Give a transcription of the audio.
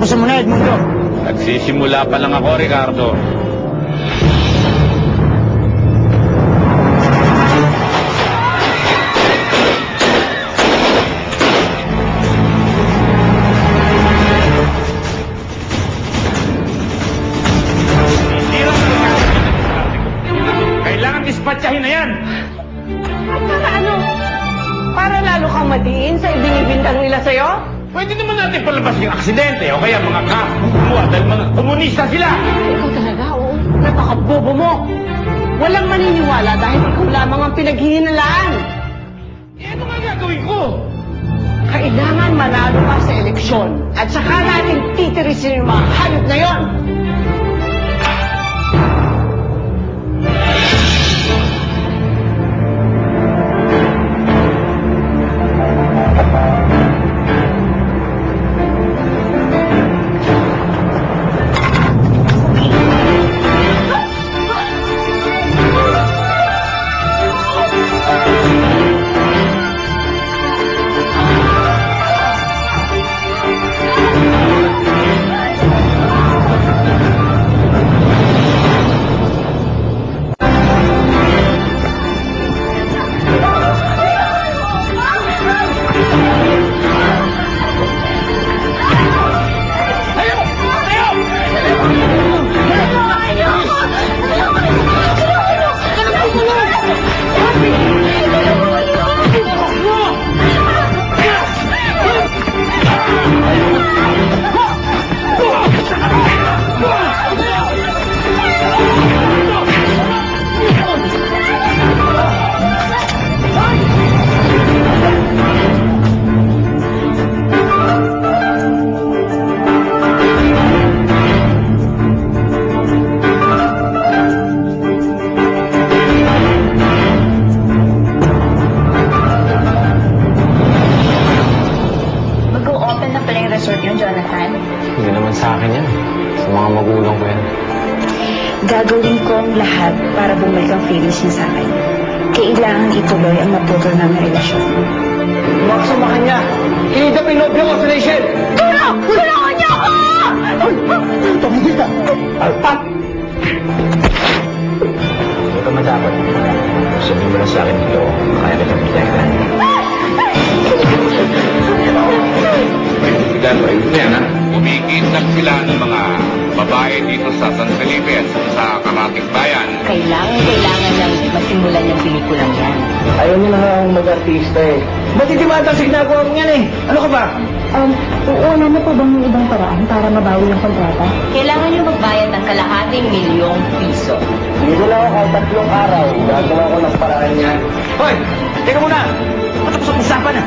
Tatapusin mo na, Edmundo. Nagsisimula pa lang ako, Ricardo. Kailangan dispatchahin na yan! Para ano? Para lalo kang madiin sa ibinibintang nila sa'yo? Pwede naman natin palabas yung aksidente o kaya mga kumuha dahil mga komunista sila! Ikaw talaga, oo. Napakabobo mo. Walang maniniwala dahil ikaw lamang ang pinaghihinalaan. Eh, ano nga gagawin ko? Kailangan manalo ka sa eleksyon at saka natin titirisin yung mga hayop na yon. Mag-o-open na pala yung resort yun, Jonathan. Hindi naman sa akin yan. Sa mga magulang ko yan. Gagawin ko ang lahat para bumalik ang feelings niya sa akin. Kailangan ituloy ang maputol namin relasyon. Huwag sumahan niya. Ida Pinocchio Constellation! Tulong! Tulungan niyo ako! Tumigil ka! Alpat! Huwag ka matakot. Sabihin mo lang sa akin dito, kaya ka kami kailangan. Ricardo, ayun na yan, ha? Kumikitap sila ng mga babae dito sa San Felipe at sa Karating Bayan. Kailangan lang masimulan yung pelikulang yan. Ayaw niyo na nga akong mag-artista eh. Ba't hindi matasig na ako yan eh? Ano ka ba? Wala na po bang may ibang paraan para mabawi ang kontrata? Kailangan niyo magbayad ng ₱250,000. Hindi ko lang ako kahit 3 araw. Gagawa ko ng paraan niya. Hoy! Teka muna! Matapos ang usapan ah!